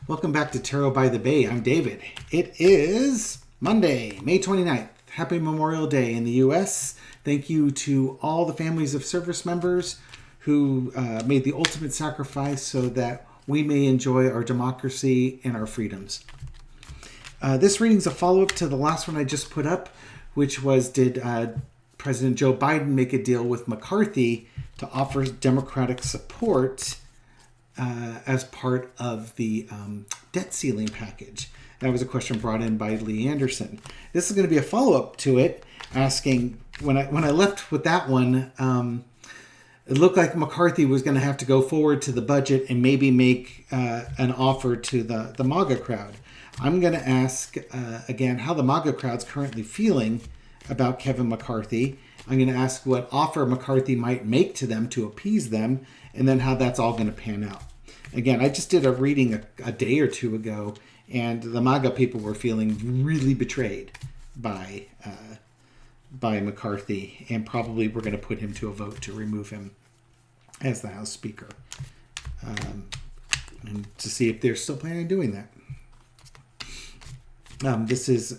Welcome back to Tarot by the Bay. I'm David. It is Monday, May 29th. Happy Memorial Day in the U.S. Thank you to all the families of service members who made the ultimate sacrifice so that we may enjoy our democracy and our freedoms. This reading is a follow-up to the last one I just put up, which was, did President Joe Biden make a deal with McCarthy to offer Democratic support as part of the debt ceiling package? That was a question brought in by Lee Anderson. This is going to be a follow-up to it, asking, when I left with that one, it looked like McCarthy was going to have to go forward to the budget and maybe make an offer to the MAGA crowd. I'm going to ask, again, how the MAGA crowd's currently feeling about Kevin McCarthy. I'm going to ask what offer McCarthy might make to them to appease them, and then how that's all going to pan out. Again, I just did a reading a day or two ago, and the MAGA people were feeling really betrayed by McCarthy, and probably we're going to put him to a vote to remove him as the House Speaker, and to see if they're still planning on doing that. This is,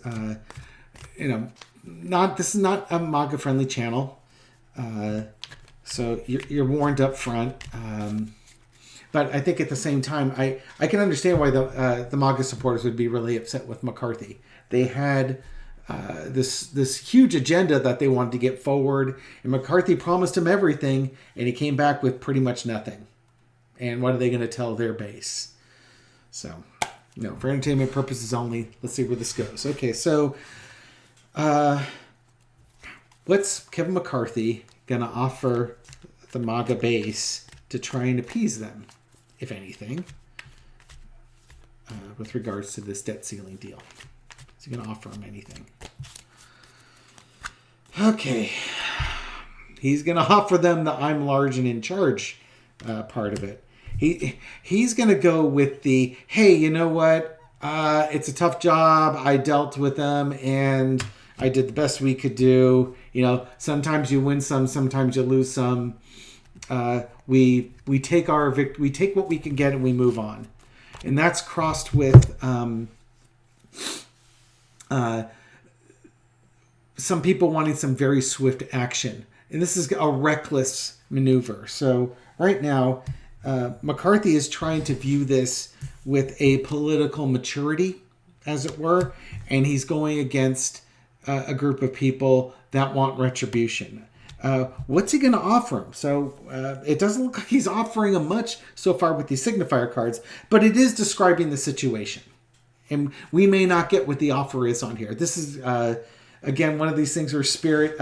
not a MAGA friendly channel, so you're warned up front. But I think at the same time, I can understand why the MAGA supporters would be really upset with McCarthy. They had this huge agenda that they wanted to get forward, and McCarthy promised them everything, and he came back with pretty much nothing. And what are they going to tell their base? So, for entertainment purposes only. Let's see where this goes. Okay, so what's Kevin McCarthy going to offer the MAGA base to try and appease them, if anything, with regards to this debt ceiling deal? Is he going to offer them anything? Okay. He's going to offer them the I'm large and in charge part of it. He's going to go with the, hey, you know what? It's a tough job. I dealt with them and I did the best we could do. Sometimes you win some, sometimes you lose some. We take we take what we can get and we move on. And that's crossed with some people wanting some very swift action. And this is a reckless maneuver. So right now, McCarthy is trying to view this with a political maturity, as it were, and he's going against a group of people that want retribution. What's he going to offer him? So it doesn't look like he's offering him much so far with these signifier cards, but it is describing the situation. And we may not get what the offer is on here. This is, again, one of these things where Spirit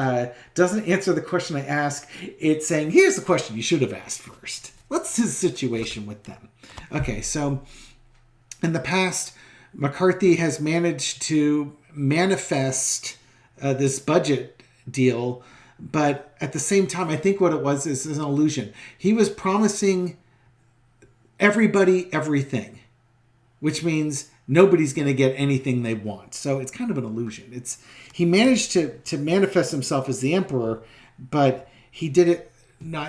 doesn't answer the question I ask. It's saying, here's the question you should have asked first. What's his situation with them? Okay, so in the past, McCarthy has managed to manifest this budget deal, but at the same time, I think what it was is an illusion. He was promising everybody everything, which means nobody's going to get anything they want. So it's kind of an illusion. He managed to manifest himself as the emperor, but he did it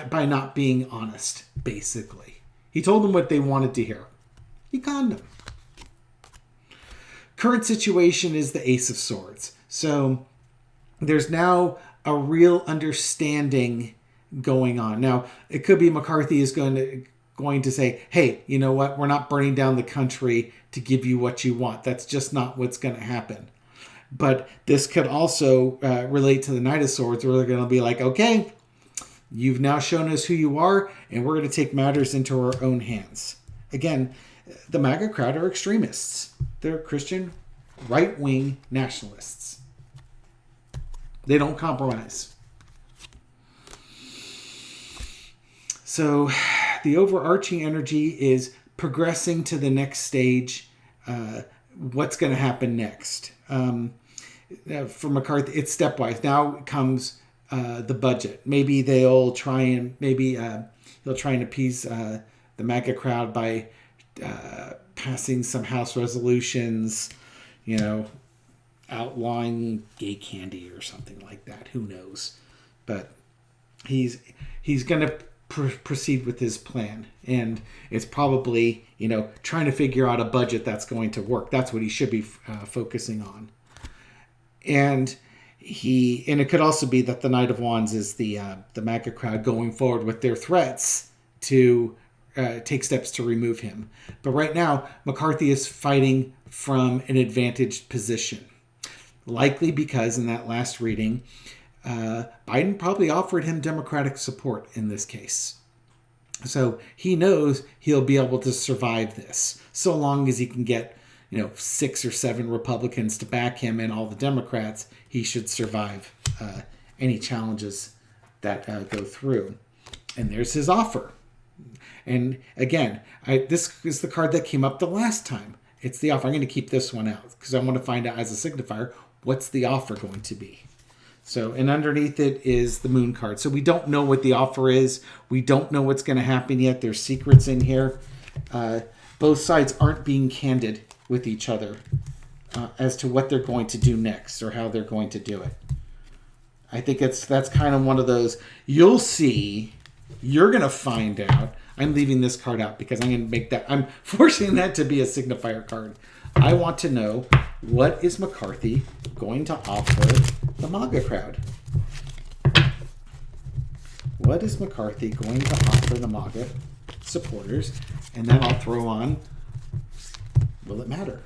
by not being honest, basically. He told them what they wanted to hear. He conned them. Current situation is the Ace of Swords. So there's now a real understanding going on. Now, it could be McCarthy is going to say, hey, you know what? We're not burning down the country to give you what you want. That's just not what's going to happen. But this could also relate to the Knight of Swords, where they're going to be like, okay, you've now shown us who you are, and we're going to take matters into our own hands. Again, the MAGA crowd are extremists. They're Christian right-wing nationalists. They don't compromise. So the overarching energy is progressing to the next stage. What's going to happen next? For McCarthy, it's stepwise. Now comes the budget. Maybe he'll try and appease the MAGA crowd by passing some House resolutions, outlawing gay candy or something like that. Who knows? But he's going to proceed with his plan. And it's probably, trying to figure out a budget that's going to work. That's what he should be focusing on. And it could also be that the Knight of Wands is the MAGA crowd going forward with their threats to take steps to remove him. But right now, McCarthy is fighting from an advantaged position. Likely because in that last reading, Biden probably offered him Democratic support in this case. So he knows he'll be able to survive this, so long as he can get 6 or 7 Republicans to back him and all the Democrats. He should survive any challenges that go through. And there's his offer. And again, this is the card that came up the last time. It's the offer. I'm going to keep this one out because I want to find out as a signifier, what's the offer going to be? So, and underneath it is the Moon card. So we don't know what the offer is. We don't know what's going to happen yet. There's secrets in here. Both sides aren't being candid with each other as to what they're going to do next or how they're going to do it. I think that's kind of one of those, you'll see, you're going to find out. I'm leaving this card out because I'm going to make that, I'm forcing that to be a signifier card. I want to know, what is McCarthy going to offer the MAGA crowd? What is McCarthy going to offer the MAGA supporters? And then I'll throw on, will it matter?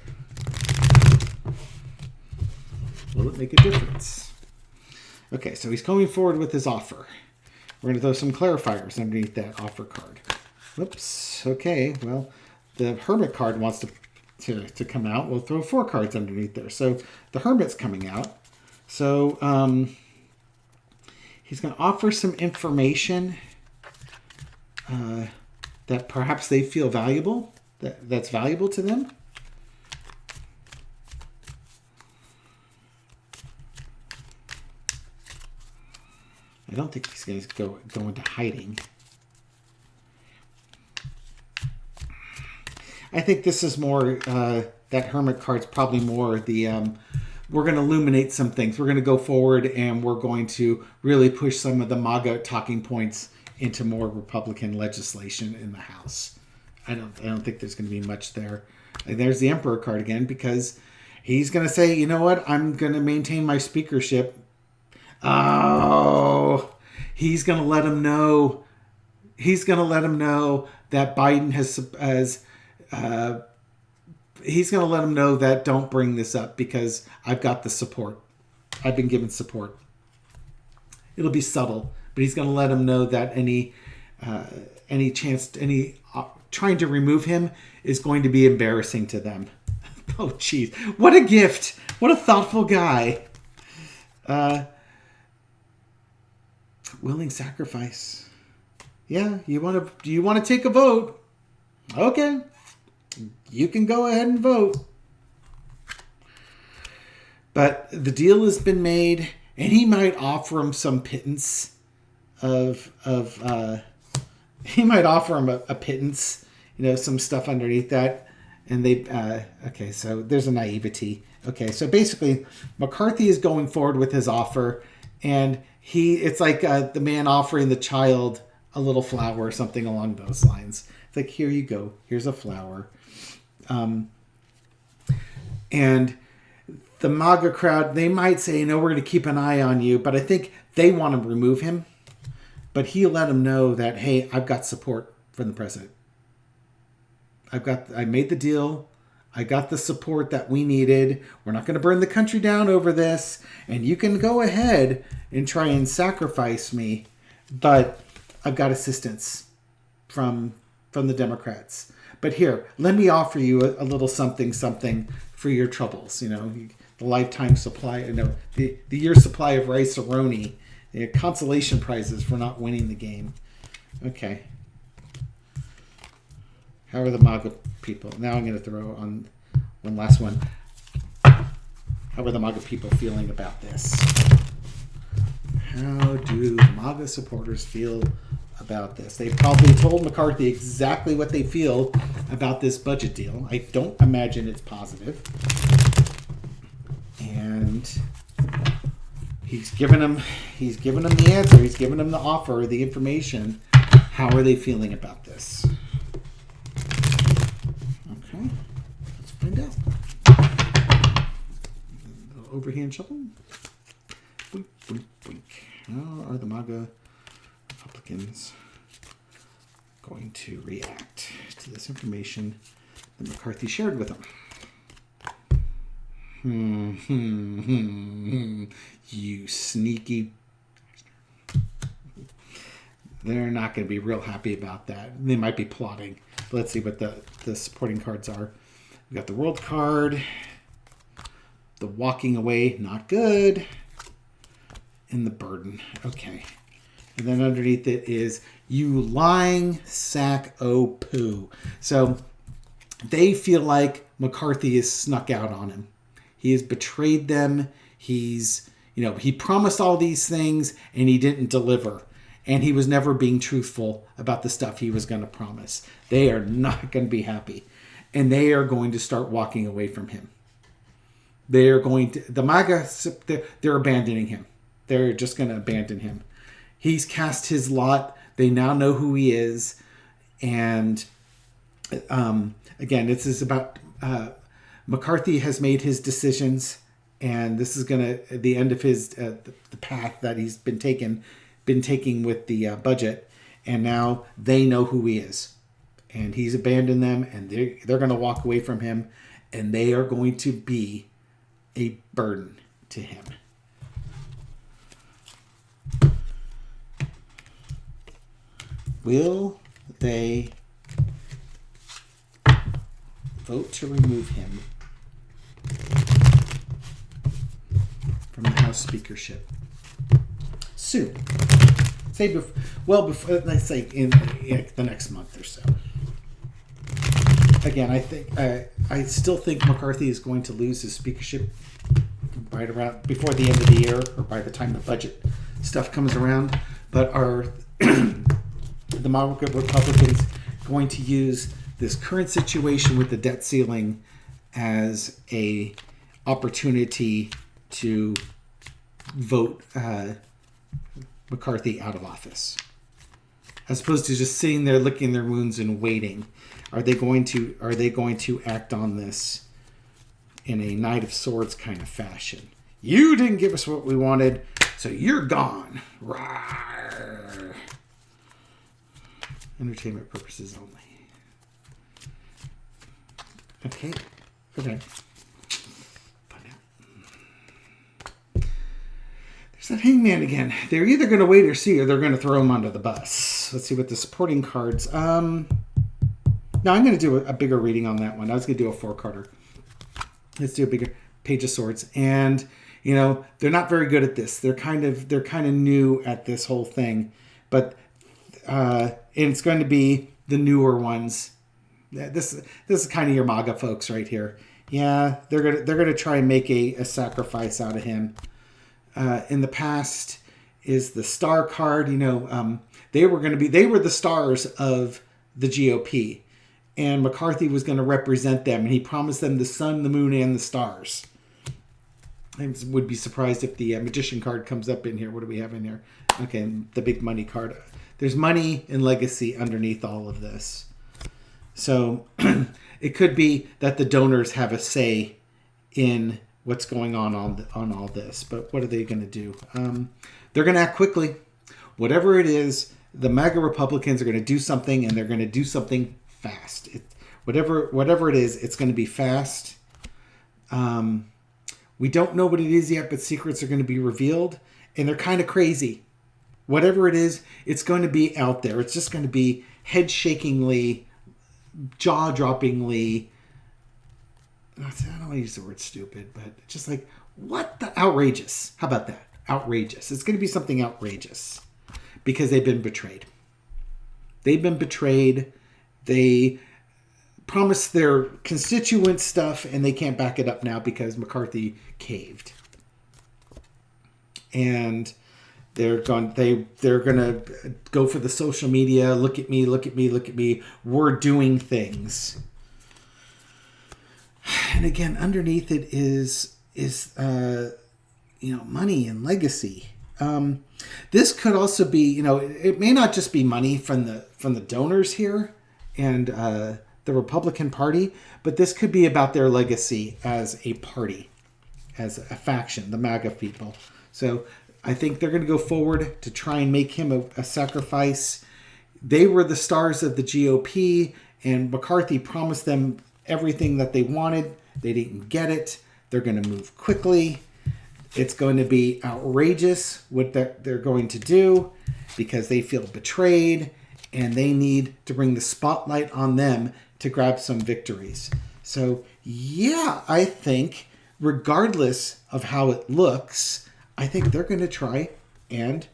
Will it make a difference? Okay, so he's coming forward with his offer. We're going to throw some clarifiers underneath that offer card. Whoops. Okay, well, the Hermit card wants to come out. We'll throw 4 cards underneath there. So the Hermit's coming out. So he's going to offer some information that perhaps they feel valuable, that's valuable to them. I don't think he's going to go into hiding. I think this is more, that Hermit card's probably more the, we're going to illuminate some things. We're going to go forward and we're going to really push some of the MAGA talking points into more Republican legislation in the House. I don't think there's going to be much there. And there's the Emperor card again, because he's going to say, you know what, I'm going to maintain my speakership. Oh, he's going to let him know. He's going to let him know that Biden has he's going to let him know that don't bring this up because I've got the support. I've been given support. It'll be subtle, but he's going to let him know that any trying to remove him is going to be embarrassing to them. Oh, geez. What a gift. What a thoughtful guy. Willing sacrifice. Yeah, do you want to take a vote? Okay. You can go ahead and vote. But the deal has been made, and he might offer him some pittance he might offer him a pittance, some stuff underneath that. And okay, so there's a naivety. Okay, so basically McCarthy is going forward with his offer, and it's like the man offering the child a little flower or something along those lines. It's like, here you go. Here's a flower. And the MAGA crowd, they might say, we're going to keep an eye on you, but I think they want to remove him. But he let him know that, hey, I've got support from the president. I made the deal. I got the support that we needed. We're not going to burn the country down over this. And you can go ahead and try and sacrifice me. But I've got assistance from the Democrats. But here, let me offer you a little something for your troubles. The lifetime supply, the year supply of rice-a-roni, consolation prizes for not winning the game. Okay. How are the MAGA people? Now I'm going to throw on one last one. How are the MAGA people feeling about this? How do the MAGA supporters feel about this? They probably told McCarthy exactly what they feel about this budget deal. I don't imagine it's positive. And he's given them the answer. He's given them the offer, the information. How are they feeling about this? Okay, let's find out. Overhand shuffle. Boink, boink, boink. How are the MAGA Republicans going to react to this information that McCarthy shared with them? You sneaky. They're not going to be real happy about that. They might be plotting. Let's see what the supporting cards are. We got the World card. The walking away, not good. And the burden. Okay. And then underneath it is you lying sack o' poo. So they feel like McCarthy has snuck out on him. He has betrayed them. He's, he promised all these things and he didn't deliver. And he was never being truthful about the stuff he was going to promise. They are not going to be happy. And they are going to start walking away from him. They are going to, the MAGA, they're abandoning him. They're just going to abandon him. He's cast his lot. They now know who he is. And again, this is about McCarthy has made his decisions. And this is going to, the end of his, the path that he's been taking with the budget, and now they know who he is, and he's abandoned them, and they're going to walk away from him, and they are going to be a burden to him. Will they vote to remove him from the House speakership soon? Before, let's say in the next month or so. Again, I still think McCarthy is going to lose his speakership right around before the end of the year, or by the time the budget stuff comes around. But are the MAGA Republicans going to use this current situation with the debt ceiling as a opportunity to vote McCarthy out of office, as opposed to just sitting there licking their wounds and waiting? Are they going to act on this in a Knight of Swords kind of fashion? You didn't give us what we wanted, so you're gone. Rawr. Entertainment purposes only. Okay. That hangman again. They're either going to wait or see, or they're going to throw him under the bus. Let's see what the supporting cards. Now I'm going to do a bigger reading on that one. I was going to do a 4-carder. Let's do a bigger Page of Swords. And they're not very good at this. They're kind of new at this whole thing. But and it's going to be the newer ones. This is kind of your MAGA folks right here. Yeah, they're gonna try and make a sacrifice out of him. In the past is the star card. They were the stars of the GOP, and McCarthy was going to represent them, and he promised them the sun, the moon, and the stars. I would be surprised if the magician card comes up in here. What do we have in here? Okay, the big money card. There's money and legacy underneath all of this. So it could be that the donors have a say in what's going on all this. But what are they going to do? They're going to act quickly. Whatever it is, the MAGA Republicans are going to do something, and they're going to do something fast. Whatever it is, it's going to be fast. We don't know what it is yet, but secrets are going to be revealed, and they're kind of crazy. Whatever it is, it's going to be out there. It's just going to be head-shakingly, jaw-droppingly, I don't want to use the word stupid, but just like, what the outrageous. How about that? Outrageous. It's going to be something outrageous because they've been betrayed. They've been betrayed. They promised their constituents stuff, and they can't back it up now because McCarthy caved. And they're going to go for the social media. Look at me, look at me, look at me. We're doing things. And again, underneath it is money and legacy. This could also be, it may not just be money from the donors here and the Republican Party, but this could be about their legacy as a party, as a faction, the MAGA people. So I think they're going to go forward to try and make him a sacrifice. They were the stars of the GOP, and McCarthy promised them everything that they wanted. They didn't get it. They're going to move quickly. It's going to be outrageous what they're going to do because they feel betrayed and they need to bring the spotlight on them to grab some victories. So, yeah, I think regardless of how it looks, I think they're going to try and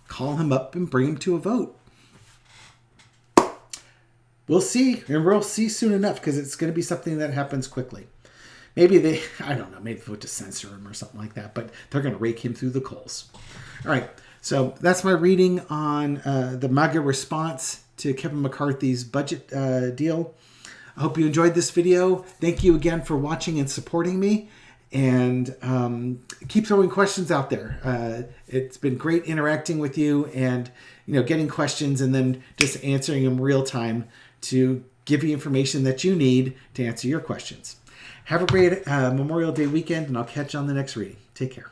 call him up and bring him to a vote. We'll see, and we'll see soon enough because it's going to be something that happens quickly. Maybe I don't know, maybe vote to censor him or something like that, but they're going to rake him through the coals. All right, so that's my reading on the MAGA response to Kevin McCarthy's budget deal. I hope you enjoyed this video. Thank you again for watching and supporting me. And keep throwing questions out there. It's been great interacting with you and getting questions and then just answering them real time to give you information that you need to answer your questions. Have a great Memorial Day weekend, and I'll catch you on the next reading. Take care.